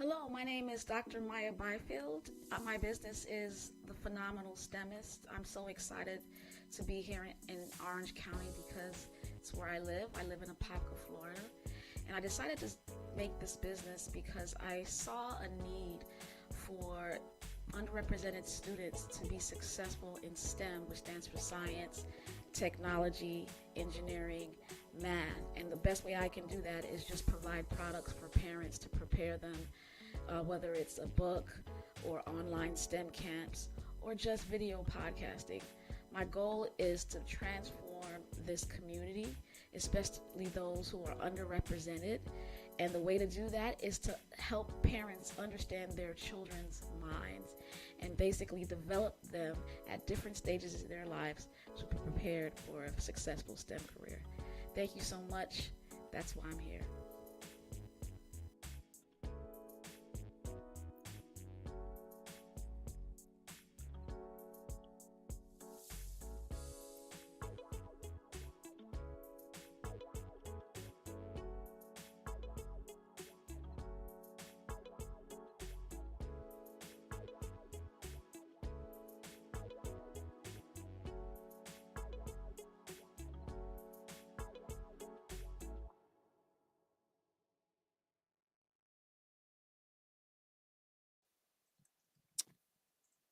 Hello, my name is Dr. Maya Byfield. My business is The Phenomenal STEMist. I'm so excited to be here in Orange County because it's where I live. I live in Apopka, Florida. And I decided to make this business because I saw a need for underrepresented students to be successful in STEM, which stands for science, technology, engineering, math. And the best way I can do that is just provide products for parents to prepare them, whether it's a book or online STEM camps or just video podcasting. My goal is to transform this community, especially those who are underrepresented. And the way to do that is to help parents understand their children's minds and basically develop them at different stages of their lives to be prepared for a successful STEM career. Thank you so much. That's why I'm here.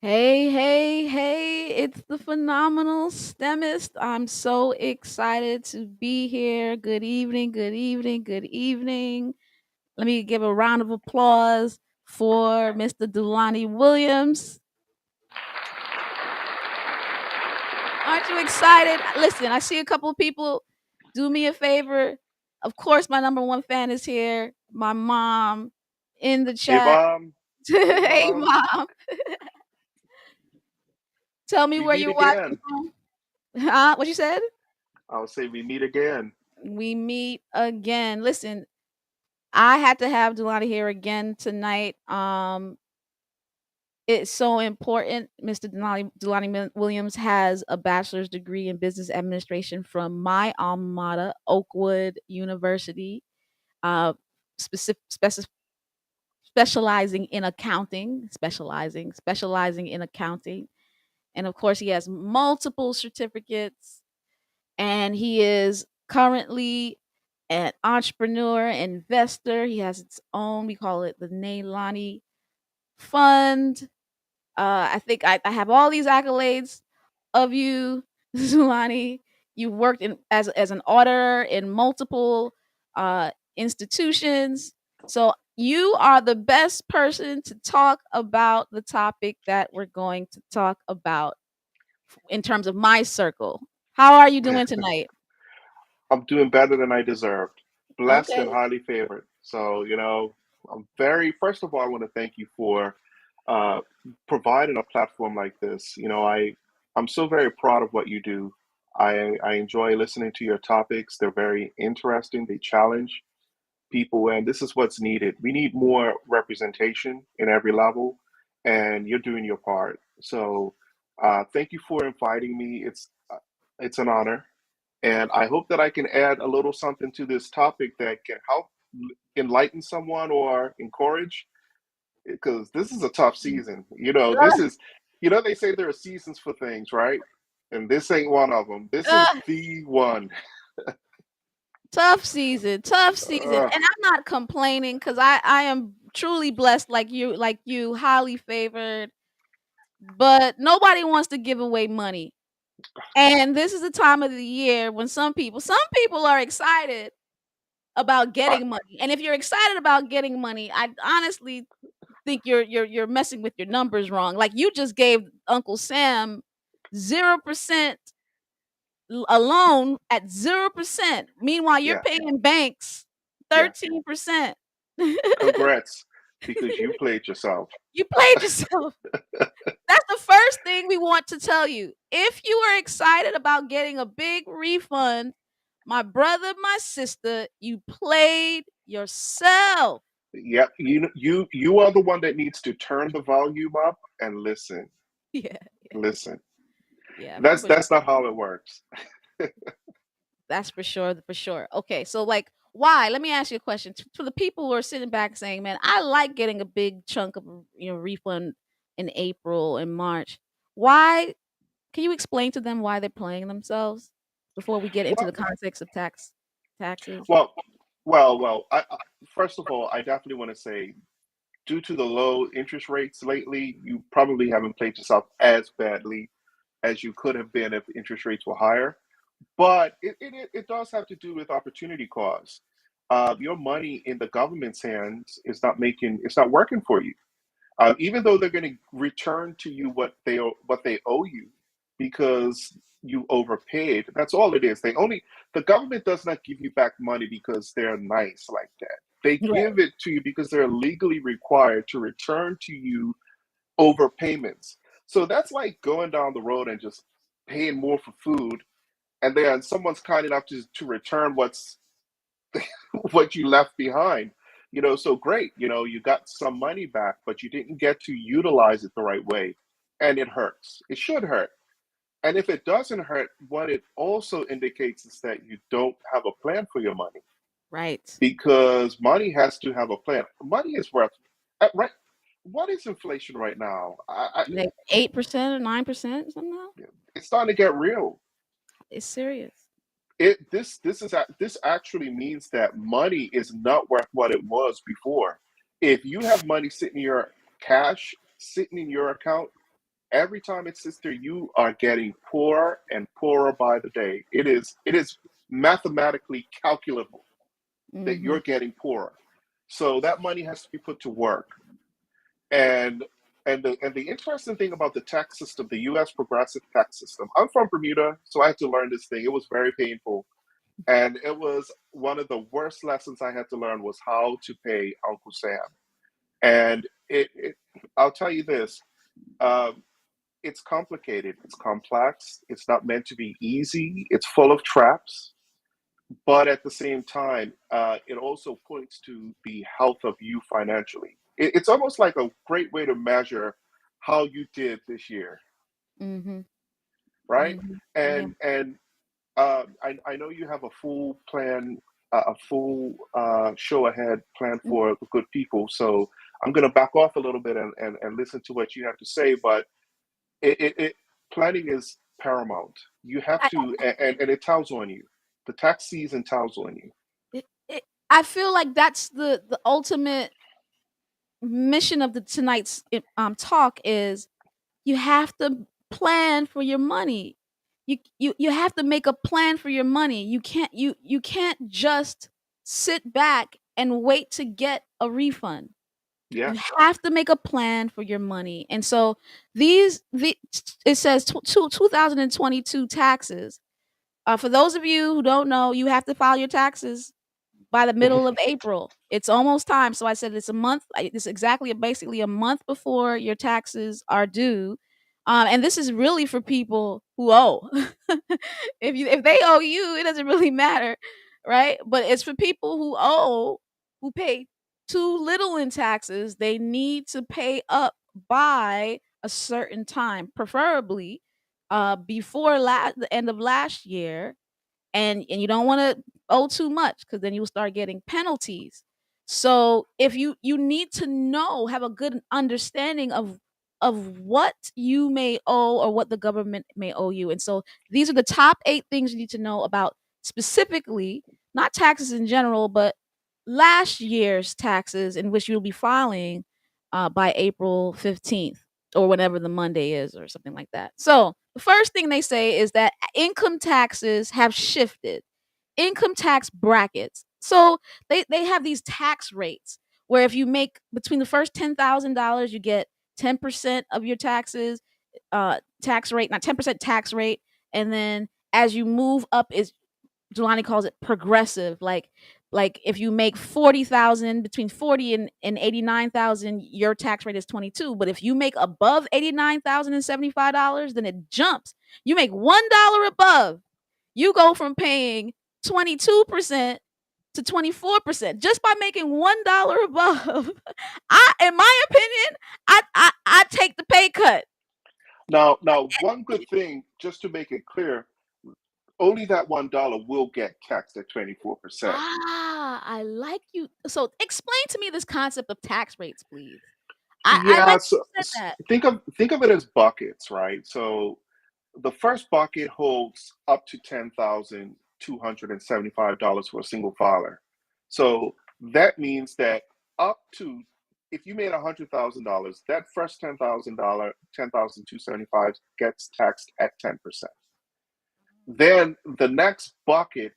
Hey, hey, hey, it's the phenomenal STEMist. I'm so excited to be here. Good evening, good evening, good evening. Let me give a round of applause for Mr. Dulani Williams. Aren't you excited? Listen, I see a couple of people. Do me a favor. Of course, my number one fan is here. My mom in the Hey, chat. Mom. Hey, Hey, Mom. mom. Tell me We where meet you're watching again. from. Huh? What you said? I'll say we meet again. We meet again. Listen, I had to have Delani here again tonight. It's so important. Mr. Delani Williams has a bachelor's degree in business administration from my alma mater, Oakwood University, uh, specializing in accounting, specializing in accounting. And of course, he has multiple certificates, and he is currently an entrepreneur, investor. He has its own, we call it the Naylani Fund. I think I have all these accolades of you, Zulani. You worked in as an auditor in multiple institutions. So you are the best person to talk about the topic that we're going to talk about in terms of my circle. How are you doing tonight? I'm doing better than I deserved. Blessed and Okay. highly favored. So, I'm first of all, I want to thank you for uh, providing a platform like this. I'm so very proud of what you do. I enjoy listening to your topics. They're very interesting. They challenge people, and this is what's needed. We need more representation in every level, and you're doing your part. So, thank you for inviting me. It's an honor, and I hope that I can add a little something to this topic that can help enlighten someone or encourage. Because this is a tough season. They say there are seasons for things, right? And this ain't one of them. This is Uh, the one. tough season, Uh, and I'm not complaining because I am truly blessed, like you, highly favored. But nobody wants to give away money, and this is the time of the year when some people are excited about I, getting money, and if you're excited about getting money, I honestly think you're messing with your numbers wrong. Like you just gave Uncle Sam 0% a loan at 0%. Meanwhile, you're yeah, paying banks yeah. 13%. Congrats, because you played yourself. You played yourself. That's the first thing we want to tell you. If you are excited about getting a big refund, my brother, my sister, you played yourself. Yep, you are the one that needs to turn the volume up and listen. Yeah, Listen. yeah, That's not how it works. that's for sure, for sure. Okay, so like why? Let me ask you a question. For the people who are sitting back saying, "Man, I like getting a big chunk of refund in April and March." Why? Can you explain to them why they're playing themselves before we get into the Well, context of taxes? well, well. First of all, I definitely want to say, due to the low interest rates lately, you probably haven't played yourself as badly as you could have been if interest rates were higher. But it does have to do with opportunity cost. Your money in the government's hands is not making, it's not working for you. Even though they're going to return to you what they owe you because you overpaid. That's all it is. The government does not give you back money because they're nice like that. They Right. give it to you because they're legally required to return to you overpayments. So that's like going down the road and just paying more for food, and then someone's kind enough to return what you left behind. So great, you got some money back, but you didn't get to utilize it the right way, and it hurts. It should hurt. And if it doesn't hurt, what it also indicates is that you don't have a plan for your money, Right. because money has to have a plan. Money is worth, right? What is inflation right now? Like 8% or 9% somehow? It's starting to get real. It's serious. This actually means that money is not worth what it was before. If you have money sitting in your cash sitting in your account, every time it sits there, you are getting poorer and poorer by the day. It is mathematically calculable that Mhm. you're getting poorer. So that money has to be put to work. And and the interesting thing about the tax system, the U.S. progressive tax system. I'm from Bermuda, so I had to learn this thing. It was very painful, and it was one of the worst lessons I had to learn was how to pay Uncle Sam. And I'll tell you this, um, it's complicated, it's complex, it's not meant to be easy, it's full of traps, but at the same time, it also points to the health of you financially. It's almost like a great way to measure how you did this year, Mhm. right? Mhm. Yeah. And I know you have a full plan, a full show ahead plan Mm. for the good people. So I'm going to back off a little bit and listen to what you have to say. But it planning is paramount. You have I to, and it tells on you. The tax season tells on you. I feel like that's the ultimate mission of the tonight's talk is you have to plan for your money. You have to make a plan for your money. You can't just sit back and wait to get a refund. You Yes. have to make a plan for your money. And so the it says 2022 taxes. For those of you who don't know, you have to file your taxes by the middle of April. It's almost time. So I said it's a month. It's exactly basically a month before your taxes are due. And this is really for people who owe. If they owe you, it doesn't really matter, right? But it's for people who owe, who pay too little in taxes. They need to pay up by a certain time, preferably before the end of last year, and you don't want to owe too much because then you will start getting penalties. So if you need to know, have a good understanding of what you may owe or what the government may owe you. And so these are the top 8 things you need to know about, specifically not taxes in general, but last year's taxes, in which you'll be filing by April 15th or whenever the Monday is or something like that. So the first thing they say is that income taxes have shifted. Income tax brackets. So they have these tax rates where if you make between the first $10,000, you get 10% of your taxes, tax rate, not 10% tax rate. And then as you move up, is Jelani calls it progressive. Like if you make 40,000, between 40 and 89,000, your tax rate is 22. But if you make above 89,075 dollars, then it jumps. You make $1 above, you go from paying 22% to 24% just by making $1 above. In my opinion, I take the pay cut. Now, one good thing, just to make it clear, only that $1 will get taxed at 24%. Ah, I like you. So explain to me this concept of tax rates, please. I Yeah, like so you said that. think of it as buckets, right? So the first bucket holds up to $10,275 for a single filer. So that means that up to, if you made $100,000, that first $10,000, 10,275 gets taxed at 10%. Then the next bucket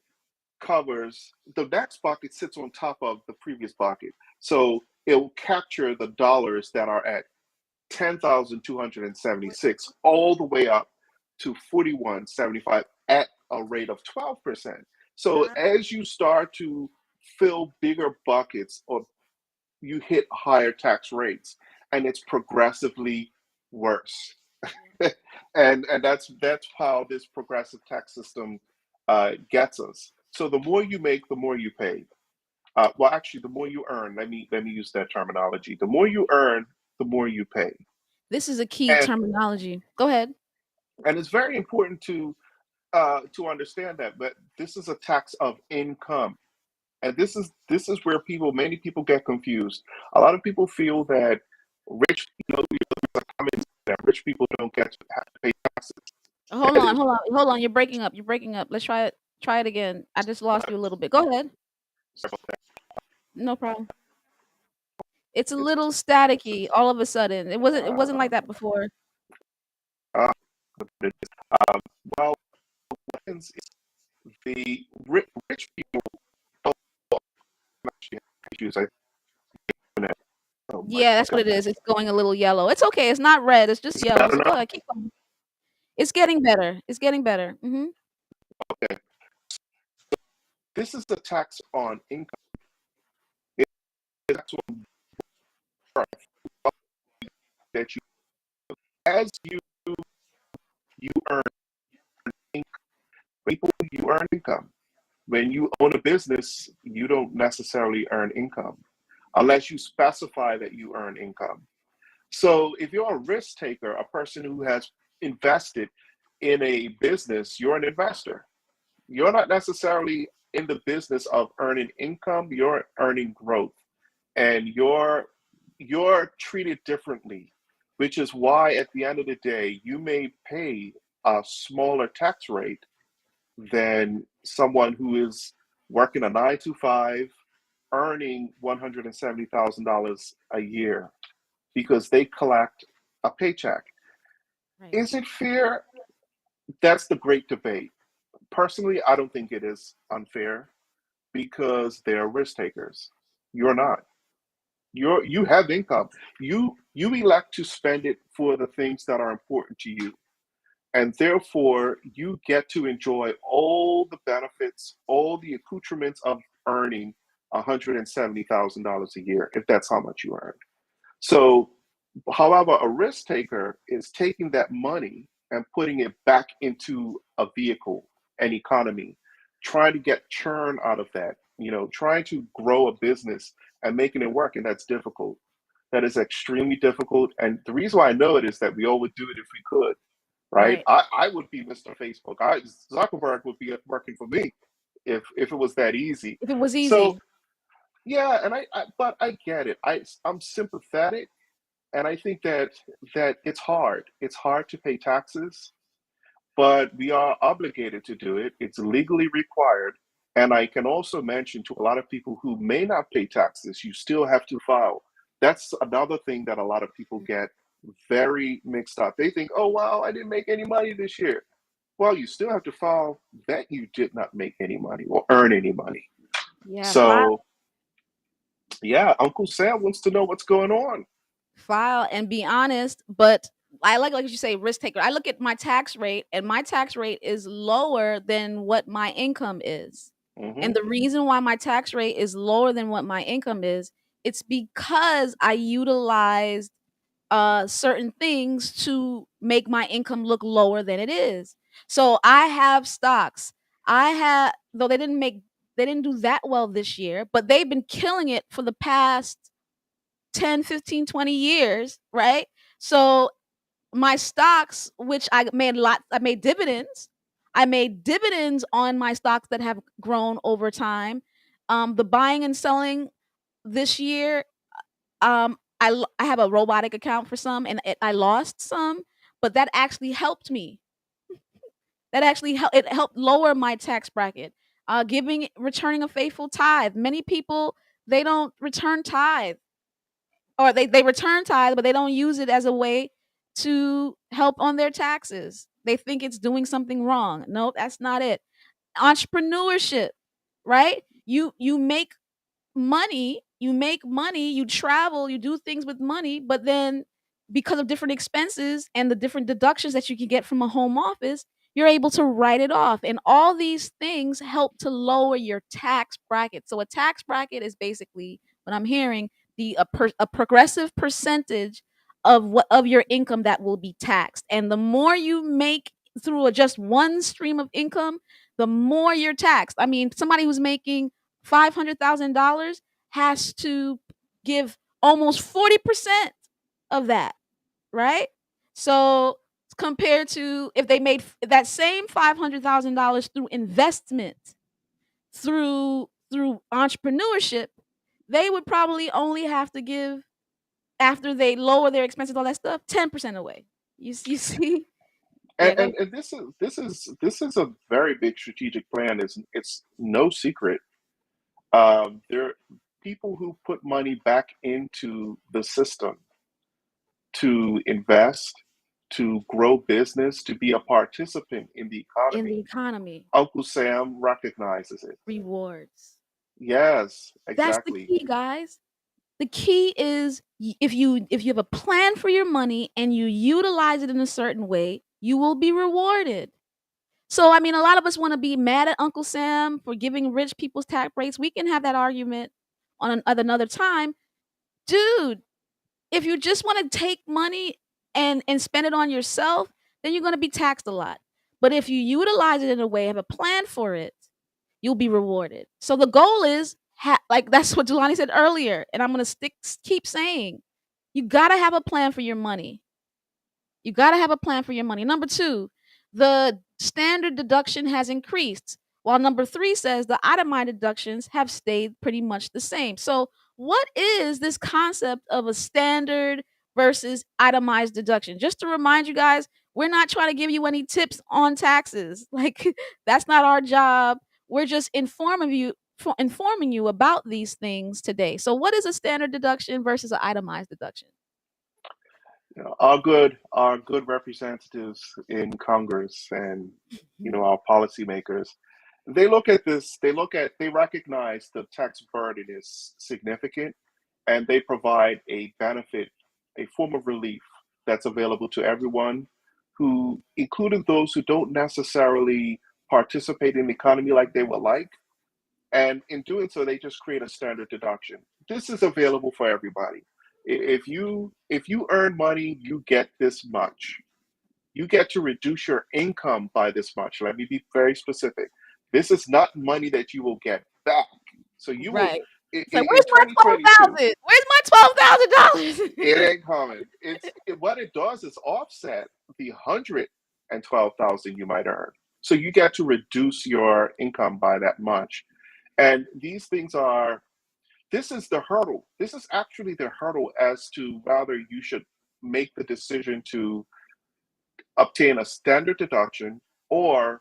sits on top of the previous bucket. So it will capture the dollars that are at 10,276 all the way up to 4175 at a rate of 12%. So Ah, as you start to fill bigger buckets, or you hit higher tax rates, and it's progressively worse. And that's how this progressive tax system gets us. So the more you make, the more you pay. Well, actually, the more you earn. Let me use that terminology. The more you earn, the more you pay. this is a key And terminology. Go ahead. and it's very important to understand that. But this is a tax of income, and this is where many people get confused. A lot of people feel that rich people don't get to have to pay taxes. Hold That on, is hold on, hold on. You're breaking up. You're breaking up. Let's try it. Try it again. I just lost you a little bit. Go ahead. No problem. It's a it's little staticky all of a sudden. It wasn't uh, like that before. uh, um, well, what happens is rich people don't actually have issues. Oh my Yeah, that's what it goodness. is. It's going a little yellow. It's okay. It's not red. It's just Is it yellow. better So go now? ahead. Keep going. It's getting better. It's getting better. Okay. This is a tax on income. It's a tax on birth that as you earn income. People, you earn income. When you own a business, you don't necessarily earn income unless you specify that you earn income. So if you're a risk taker, a person who has invested in a business, you're an investor. You're not necessarily in the business of earning income, you're earning growth. And you're treated differently, which is why at the end of the day, you may pay a smaller tax rate than someone who is working a 9 to 5, earning $170,000 a year because they collect a paycheck. Right. Is it fair? That's the great debate. Personally, I don't think it is unfair because they're risk takers. You're not. You have income. You elect to spend it for the things that are important to you. And therefore you get to enjoy all the benefits, all the accoutrements of earning $170,000 a year, if that's how much you earn. So, however, a risk taker is taking that money and putting it back into a vehicle, an economy, trying to get churn out of that, trying to grow a business and making it work. And that's difficult. That is extremely difficult. And the reason why I know it is that we all would do it if we could, right? Right. I would be Mr. Facebook. Zuckerberg would be working for me if it was that easy. If it was So easy. yeah, and but I get it. I'm sympathetic, and I think that it's hard. It's hard to pay taxes, but we are obligated to do it. It's legally required. And I can also mention to a lot of people who may not pay taxes, you still have to file. That's another thing that a lot of people get very mixed up. They think, oh, wow, I didn't make any money this year. Well, you still have to file that you did not make any money or earn any money. Yeah, So, yeah, Uncle Sam wants to know what's going on. file and be honest, but I like you say, risk taker. I look at my tax rate, and my tax rate is lower than what my income is. Hmm. And the reason why my tax rate is lower than what my income is, it's because I utilized certain things to make my income look lower than it is. So I have stocks. I have though they didn't do that well this year, but they've been killing it for the past 10, 15, 20 years, right? So my stocks, which I made dividends, I made dividends on my stocks that have grown over time. The buying and selling this year, I have a robotic account for some, and I lost some, but that actually helped me. That actually it helped lower my tax bracket. Returning a faithful tithe. Many people, they don't return tithe, or they return tithe, but they don't use it as a way to help on their taxes. They think it's doing something wrong. No, that's not it. Entrepreneurship, right? You make money, you travel, you do things with money, but then because of different expenses and the different deductions that you can get from a home office, you're able to write it off. And all these things help to lower your tax bracket. So a tax bracket is basically what I'm hearing, a progressive percentage of your income that will be taxed. And the more you make through just one stream of income, the more you're taxed. I mean, somebody who's making $500,000 has to give almost 40% of that, right? So compared to if they made that same $500,000 through investment, through entrepreneurship, they would probably only have to give, after they lower their expenses, all that stuff, 10% away. You see? Yeah, go. And this is a very big strategic plan. It's no secret. There people who put money back into the system to invest, to grow business, to be a participant in the In the economy. economy, Uncle Sam recognizes it. rewards. Yes, That's the exactly. key, guys. The key is if you have a plan for your money and you utilize it in a certain way, you will be rewarded. So I mean, a lot of us want to be mad at Uncle Sam for giving rich people's tax breaks. We can have that argument at another time, dude. If you just want to take money and spend it on yourself, then you're going to be taxed a lot. But if you utilize it in a way, have a plan for it, you'll be rewarded. So the goal is like that's what Jelani said earlier, and I'm going to keep saying, you got to have a plan for your money. You got to have a plan for your money. Number 2, the standard deduction has increased, while number 3 says the itemized deductions have stayed pretty much the same. So, what is this concept of a standard versus itemized deduction? Just to remind you guys, we're not trying to give you any tips on taxes. Like that's not our job. We're just informing you about these things today. So, what is a standard deduction versus an itemized deduction? Our good representatives in Congress and our policymakers, they look at this. They recognize the tax burden is significant, and they provide a benefit, a form of relief that's available to everyone, who, including those who don't necessarily participate in the economy like they would like. And in doing so, they just create a standard deduction. This is available for everybody. If you earn money, you get this much. You get to reduce your income by this much. Let me be very specific. This is not money that you will get back. So you will, Right. It's like, in where's my 2022, 12,000? Where's my $12,000? it ain't coming. What it does is offset the 112,000 you might earn. So you get to reduce your income by that much. And these things are this is the hurdle. This is actually the hurdle as to whether you should make the decision to obtain a standard deduction or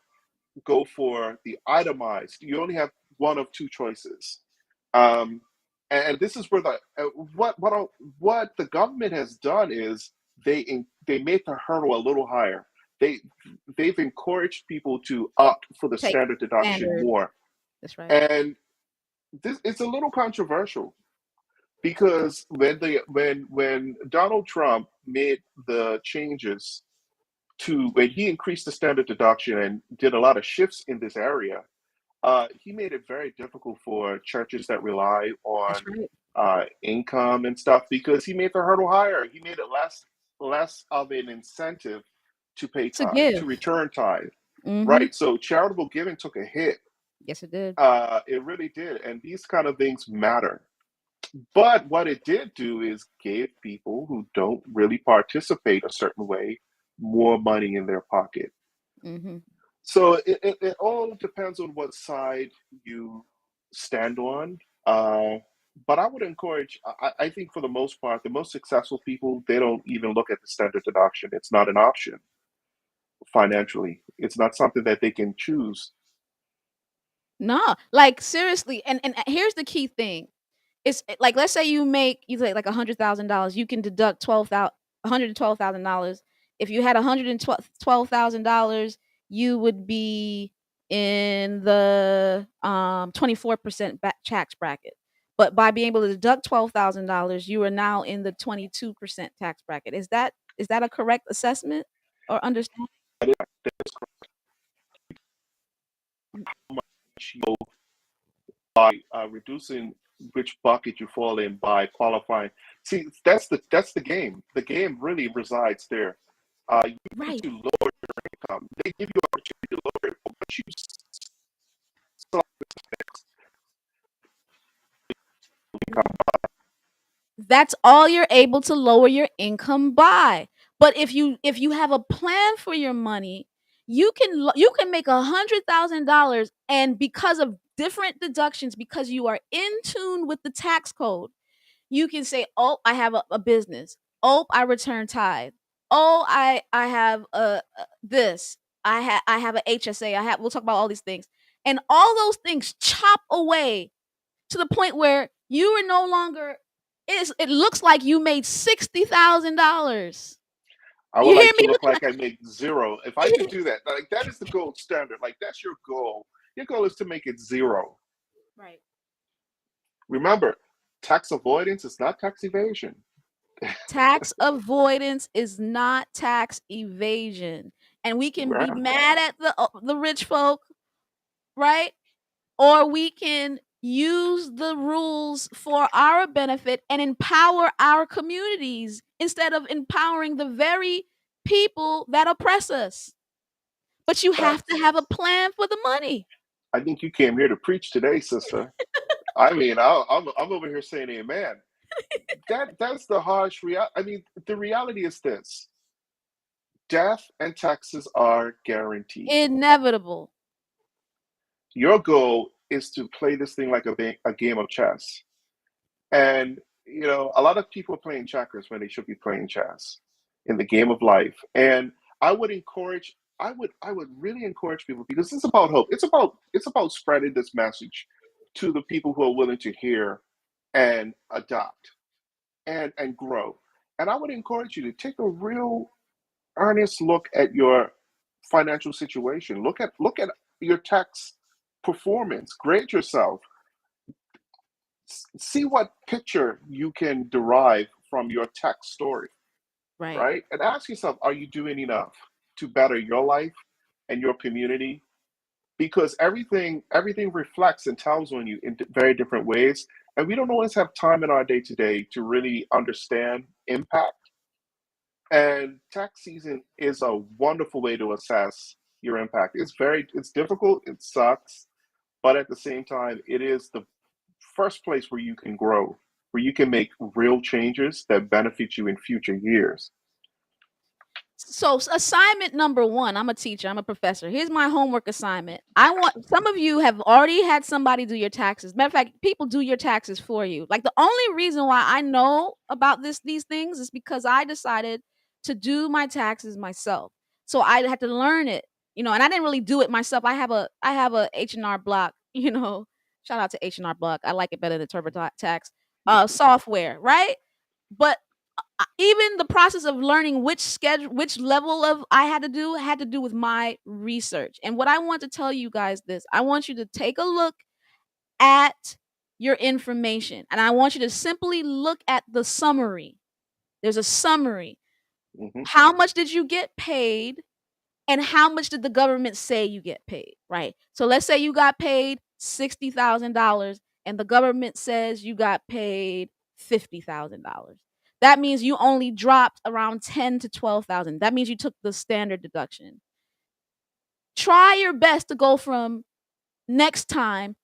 go for the itemized. You only have one of two choices. Um, and this is where what the government has done is they made the hurdle a little higher. They they've encouraged people to opt for the Take standard deduction standard. more. That's right. And this it's a little controversial because when Donald Trump made the changes to when he increased the standard deduction and did a lot of shifts in this area, he made it very difficult for churches that rely That's on right. income and stuff because he made the hurdle higher. He made it less of an incentive to pay To tithe, to give. return tithe, Mhm. right? So charitable giving took a hit. Yes, it did. It really did, and these kind of things matter. But what it did do is give people who don't really participate a certain way more money in their pocket. Mhm. So it all depends on what side you stand on. Uh, but I would encourage, I think for the most part, the most successful people, they don't even look at the standard deduction. It's not an option financially. It's not something that they can choose. No, like seriously, and here's the key thing. It's like let's say you say like $100,000, you can deduct 12,000 $112,000. If you had $112,000, you would be in the 24% tax bracket. But by being able to deduct $12,000, you are now in the 22% tax bracket. Is that a correct assessment or understanding? That's how much you by reducing which bucket you fall in by qualifying. See, that's the game. The game really resides there. You need Right. to lower income. They give you opportunity to lower it, but once you start income, That's all you're able to lower your income by. But if you have a plan for your money, you can make $100,000, and because of different deductions, because you are in tune with the tax code, you can say, "Oh, I have a business. Oh, I return tithe. Oh, I have this. I have a HSA. I have." We'll talk about all these things, and all those things chop away to the point where you are no longer. It looks like you made $60,000. I would You hear like to me? look like I make zero. If I could do that, like that is the gold standard. Like that's your goal. Your goal is to make it zero. Right. Remember, tax avoidance is not tax evasion. Tax avoidance is not tax evasion, and we can be Yeah. mad at the rich folk, right? Or we can use the rules for our benefit and empower our communities instead of empowering the very people that oppress us. But you have to Facts. have a plan for the money. I think you came here to preach today, sister. I mean, I'm over here saying amen. That's the harsh reality. I mean, the reality is this: death and taxes are guaranteed. Inevitable. Your goal is to play this thing like a game of chess. And, a lot of people are playing checkers when they should be playing chess in the game of life. And I would really encourage people because it's about hope. It's about spreading this message to the people who are willing to hear and adopt and grow. And I would encourage you to take a real earnest look at your financial situation. Look at your tax performance. Grade yourself. See what picture you can derive from your tax story, Right. right? And ask yourself, are you doing enough to better your life and your community? Because everything reflects and tells on you in very different ways. And we don't always have time in our day to day to really understand impact. And tax season is a wonderful way to assess your impact. It's difficult, it sucks, but at the same time, it is the first place where you can grow, where you can make real changes that benefit you in future years. So assignment number one, I'm a teacher, I'm a professor. Here's my homework assignment. I want some of you have already had somebody do your taxes. Matter of fact, people do your taxes for you. Like the only reason why I know about these things is because I decided to do my taxes myself. So I had to learn it, and I didn't really do it myself. I have a H&R Block, Shout out to H&R Block. I like it better than TurboTax software, right? But even the process of learning which level of I had to do with my research. And what I want to tell you guys this, I want you to take a look at your information, and I want you to simply look at the summary. There's a summary. Hmm. How much did you get paid, and how much did the government say you get paid, right? So let's say you got paid $60,000 and the government says you got paid $50,000. That means you only dropped around 10 to 12,000. That means you took the standard deduction. Try your best to go from next time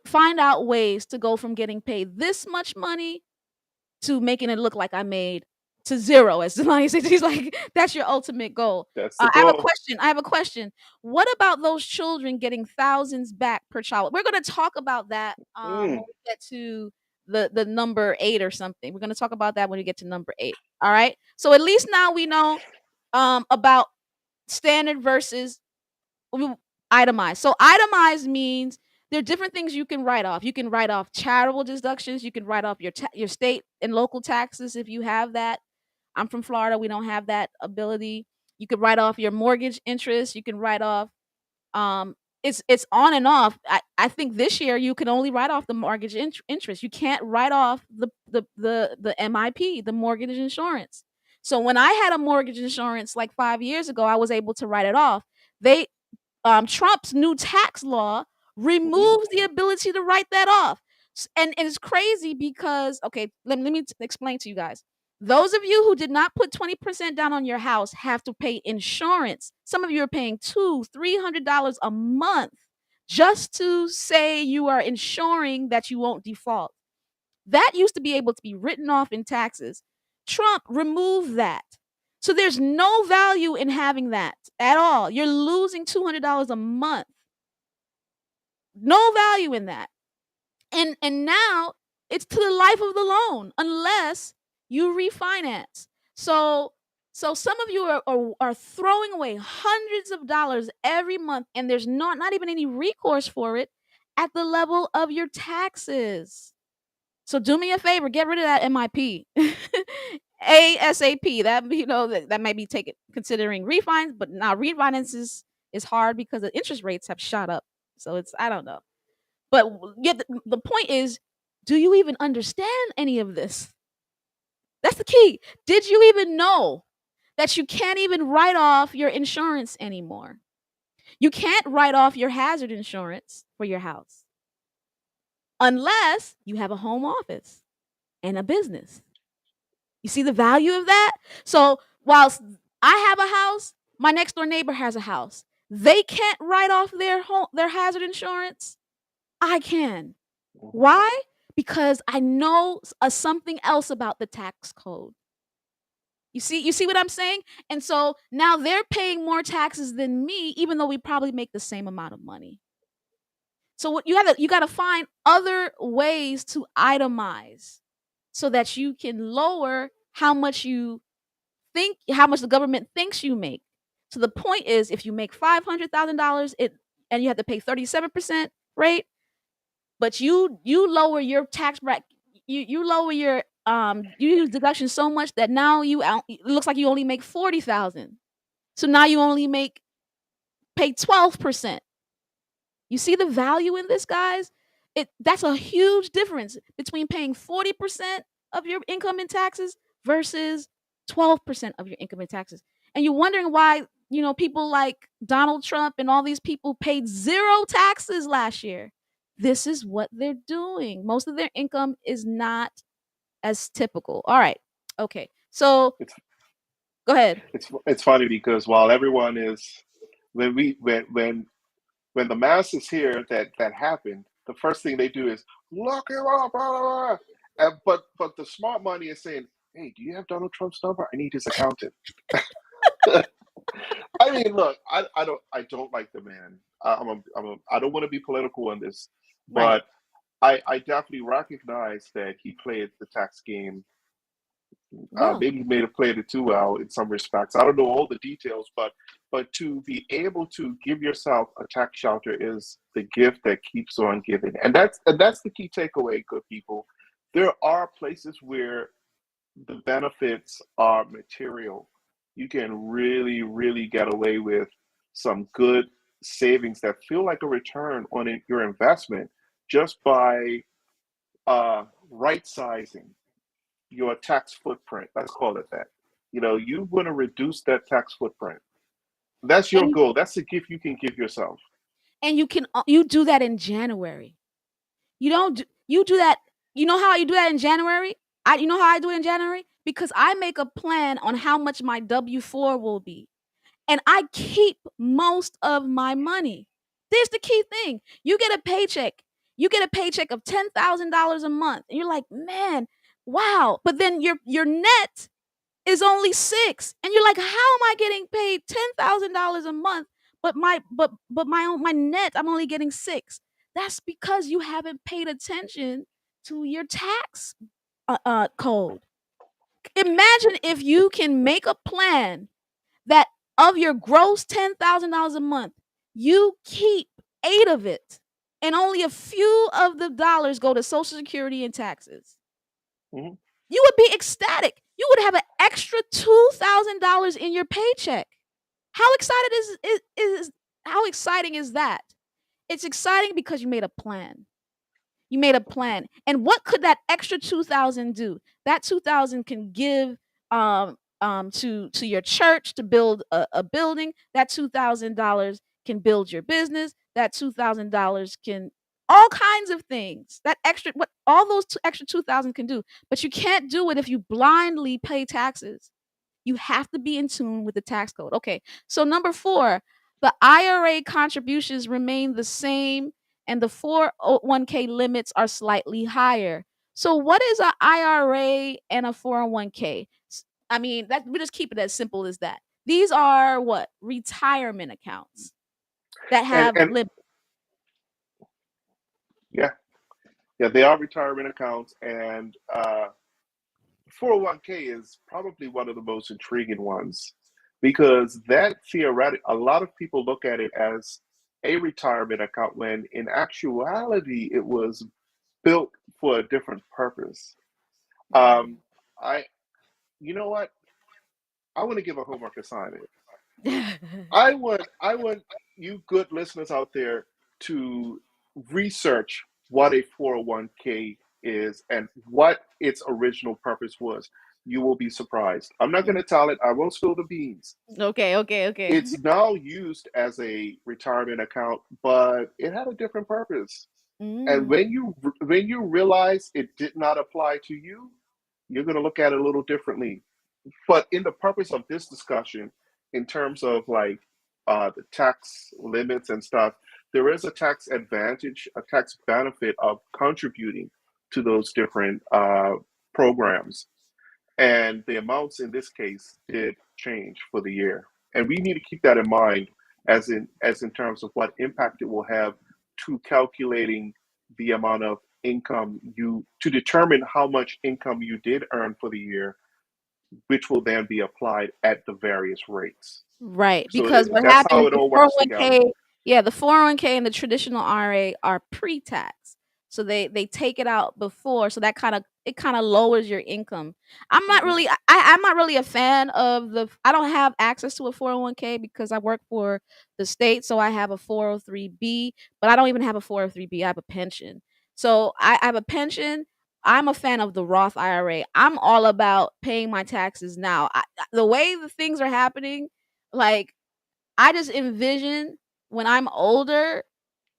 find out ways to go from getting paid this much money to making it look like I made to zero, as Delani says. He's like, that's your ultimate goal. That's the I have a goal. question. I have a question. What about those children getting thousands back per child? We're going to talk about that when Mm, we get to the number 8 or something. We're going to talk about that when we get to number 8. All right. So at least now we know about standard versus itemized. So itemized means there are different things you can write off. You can write off charitable deductions. You can write off your state and local taxes if you have that. I'm from Florida. We don't have that ability. You could write off your mortgage interest. You can write off. Um, it's on and off. I think this year you can only write off the mortgage interest. You can't write off the MIP, the mortgage insurance. So when I had a mortgage insurance like 5 years ago, I was able to write it off. They Trump's new tax law mhm. removes the ability to write that off. And it's crazy because, okay, let me explain to you guys. Those of you who did not put 20% down on your house have to pay insurance. Some of you are paying $200-300 a month just to say you are ensuring that you won't default. That used to be able to be written off in taxes. Trump removed that. So there's no value in having that at all. You're losing $200 a month. No value in that. And now it's to the life of the loan unless you refinance. So some of you are throwing away hundreds of dollars every month, and there's not even any recourse for it at the level of your taxes. So do me a favor, get rid of that MIP. ASAP. That may be taken considering refines, but now refinance is hard because the interest rates have shot up. So it's I don't know. But the point is, do you even understand any of this? That's the key. Did you even know that you can't even write off your insurance anymore? You can't write off your hazard insurance for your house unless you have a home office and a business. You see the value of that? So whilst I have a house, my next door neighbor has a house. They can't write off their hazard insurance. I can. Mhm. Why? Because I know something else about the tax code. You see what I'm saying? And so now they're paying more taxes than me, even though we probably make the same amount of money. So what you gotta find other ways to itemize so that you can lower how much the government thinks you make. So the point is, if you make $500,000, and you have to pay 37% rate, but you lower your tax bracket, you lower your you use deduction so much that now it looks like you only make 40,000. So now you only pay 12%. You see the value in this, guys? That's a huge difference between paying 40% of your income in taxes versus 12% of your income in taxes. And you're wondering why, people like Donald Trump and all these people paid zero taxes last year. This is what they're doing. Most of their income is not as typical. All right. Okay. So It's go ahead. it's funny because while everyone is when we when the mass is here that happened, the first thing they do is lock him up, blah, blah, blah. But the smart money is saying, hey, do you have Donald Trump's number? I need his accountant. I mean, look, I don't like the man. I don't want to be political on this, Right. but I definitely recognize that he played the tax game. Well, Maybe he may have played it too well in some respects. I don't know all the details, but to be able to give yourself a tax shelter is the gift that keeps on giving, and that's the key takeaway, good people. There are places where the benefits are material. You can really, really get away with some good savings that feel like a return on your investment just by right sizing your tax footprint. Let's call it that. You want to reduce that tax footprint. That's your and goal. That's the gift you can give yourself. you do that in January. You do that. You know how you do that in January? You know how I do it in January? Because I make a plan on how much my W-4 will be. And I keep most of my money. There's the key thing. You get a paycheck. You get a paycheck of $10,000 a month. And you're like, man, wow. But then your net is only 6. And you're like, how am I getting paid $10,000 a month, but my net, I'm only getting 6? That's because you haven't paid attention to your tax code. Imagine if you can make a plan that of your gross $10,000 a month, you keep 8 of it, and only a few of the dollars go to Social Security and taxes. Mhm. You would be ecstatic. You would have an extra $2,000 in your paycheck. How excited is how exciting is that? It's exciting because you made a plan. You made a plan. And what could that extra 2,000 do? That 2,000 can give to your church to build a building. That $2,000 can build your business. That $2,000 can all kinds of things. That extra what all those extra 2,000 can do. But you can't do it if you blindly pay taxes. You have to be in tune with the tax code. Okay. So number 4, the IRA contributions remain the same and the 401k limits are slightly higher. So what is a IRA and a 401k? I mean, that we just keep it as simple as that. These are what? Retirement accounts that And have and limits. yeah, yeah, they are retirement accounts, and 401k is probably one of the most intriguing ones because that theoretic a lot of people look at it as a retirement account when in actuality it was built for a different purpose. Um, I, you know what? I want to give a homework assignment. I want you good listeners out there to research what a 401k is and what its original purpose was. You will be surprised. I'm not going to tell it. I won't spill the beans. Okay, okay, okay. It's now used as a retirement account, but it had a different purpose. And Mm, when you realize it did not apply to you, you're going to look at it a little differently. But in the purpose of this discussion, in terms of like the tax limits and stuff, there is a tax advantage, a tax benefit of contributing to those different programs. And the amounts in this case did change for the year. And we need to keep that in mind as in terms of what impact it will have to calculating the amount of income you to determine how much income you did earn for the year, which will then be applied at the various rates. right, So because what that's how happens, it the all works together. 401k, yeah, the 401k and the traditional RA are pre-tax. So they take it out before, so that kind of lowers your income. Mhm. I'm not really a fan of I don't have access to a 401k because I work for the state, so I have a 403b, but I don't even have a 403b. I have a pension. So I have a pension. I'm a fan of the Roth IRA. I'm all about paying my taxes now. The way the things are happening, like, I just envision when I'm older,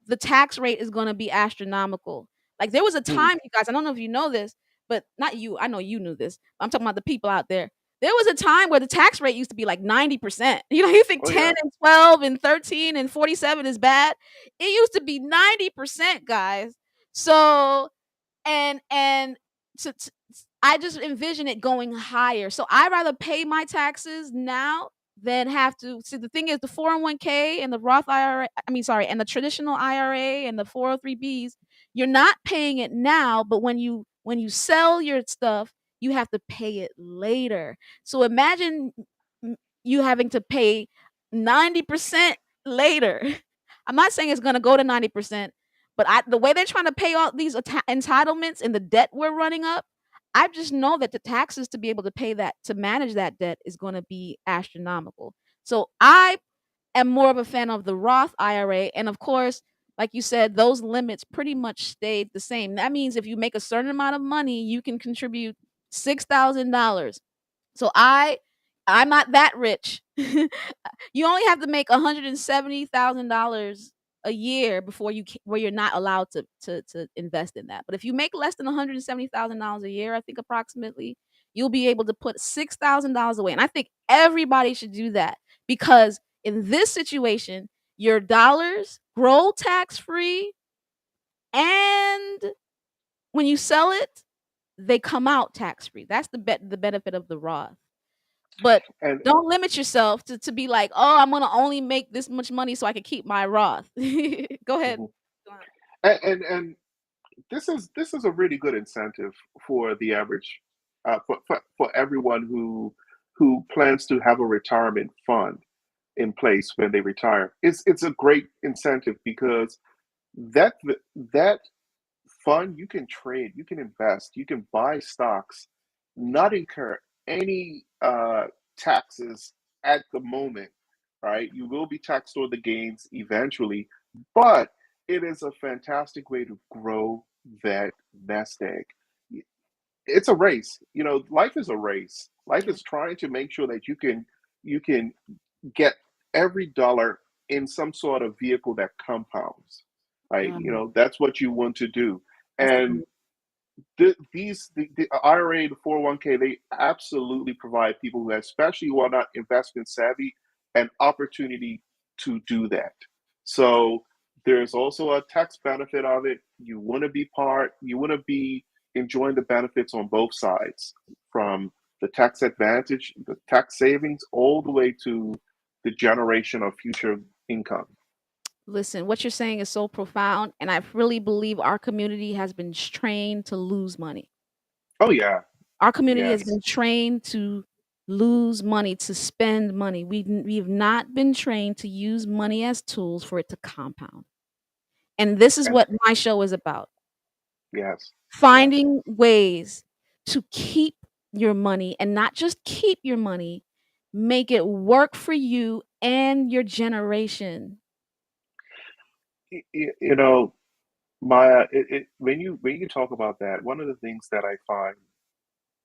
the tax rate is gonna be astronomical. Like, there was a Mhm. time, you guys, I don't know if you know this, but not you, I know you knew this. I'm talking about the people out there. There was a time where the tax rate used to be like 90%. You know, you think Oh 10 yeah. and 12 and 13 and 47 is bad. It used to be 90%, guys. So and I just envision it going higher. So I rather pay my taxes now than have to. See, the thing is, the 401k and the Roth IRA, I mean, sorry, and the traditional IRA and the 403bs, you're not paying it now, but when you sell your stuff, you have to pay it later. So imagine m- you having to pay 90% later. I'm not saying it's going to go to 90%, but the way they're trying to pay all these entitlements and the debt we're running up, I just know that the taxes to be able to pay that, to manage that debt, is going to be astronomical. So I am more of a fan of the Roth IRA. And of course, like you said, those limits pretty much stayed the same. That means if you make a certain amount of money, you can contribute $6,000. So I'm not that rich. You only have to make $170,000 a year before where you're not allowed to invest in that. But if you make less than $170,000 a year, I think approximately, you'll be able to put $6,000 away. And I think everybody should do that because in this situation, your dollars grow tax free, and when you sell it, they come out tax free. That's the benefit of the Roth. But And don't limit yourself to be like, oh, I'm gonna only make this much money so I can keep my Roth. Go ahead. mhm. And this is a really good incentive for the average, for everyone who plans to have a retirement fund in place when they retire. It's a great incentive because that that fund you can trade, you can invest, you can buy stocks, not incur any taxes at the moment, right? You will be taxed on the gains eventually, but it is a fantastic way to grow that nest egg. It's a race. Life is a race. Life Yeah. is trying to make sure that you can get every dollar in some sort of vehicle that compounds, right? Um, That's what you want to do. that's the And goal. the IRA, the 401k, they absolutely provide people who, especially who are not investment savvy, an opportunity to do that. So there's also a tax benefit of it. You want to be enjoying the benefits on both sides, from the tax advantage, the tax savings, all the way to the generation of future income. Listen, what you're saying is so profound, and I really believe our community has been trained to lose money. Oh yeah, Our community has yes. been trained to lose money, to spend money. We've not been trained to use money as tools for it to compound. And this is And what my show is about. yes, yes. Finding ways to keep your money, and not just keep your money, make it work for you and your generation. You know, Maya, when you talk about that, one of the things that I find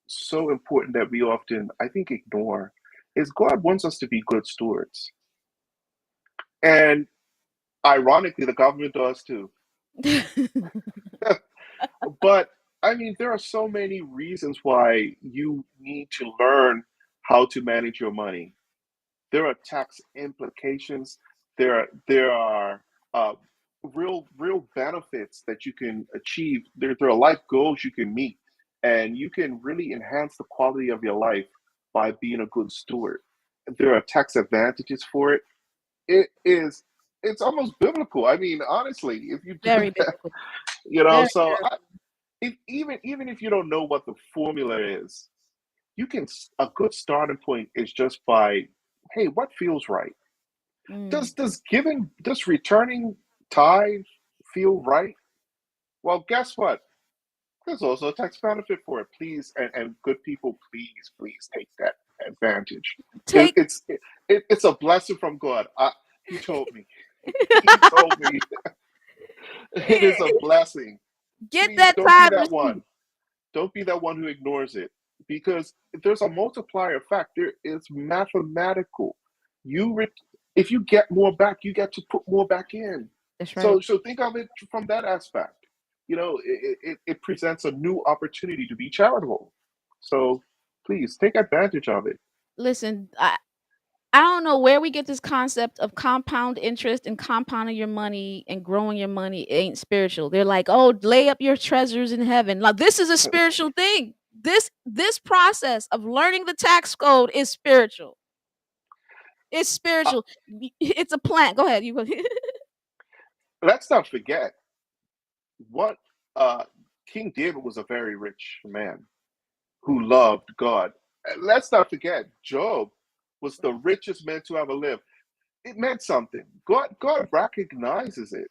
so important that we often, I think, ignore is God wants us to be good stewards. And ironically, the government does too. But I mean, there are so many reasons why you need to learn how to manage your money. There are tax implications. There are uh, real benefits that you can achieve. There are life goals you can meet, and you can really enhance the quality of your life by being a good steward. There are tax advantages for it. It's almost biblical. I mean, honestly, if you do Very that, biblical. Very so biblical. even if you don't know what the formula is, a good starting point is just by, hey, what feels right? Mm, Does returning tithe feel right? Well, guess what? There's also a tax benefit for it. Please, and good people, please take that advantage. It, take it's it's a blessing from God. He told me. He told me it is a blessing. get Please that don't be tithe that receipt. one. Don't be that one who ignores it, because there's a multiplier effect. There is mathematical. You re- if you get more back, you get to put more back in. That's right. So think of it from that aspect. It presents a new opportunity to be charitable. So please take advantage of it. Listen, I don't know where we get this concept of compound interest and compounding your money and growing your money ain't spiritual. They're like, "Oh, lay up your treasures in heaven." Like this is a spiritual thing. This process of learning the tax code is spiritual. It's Uh, spiritual. It's a plant. Go ahead. You go. let's not forget what uh, King David was a very rich man who loved God. And let's not forget, Job was the richest man to ever live. It meant something. God recognizes it.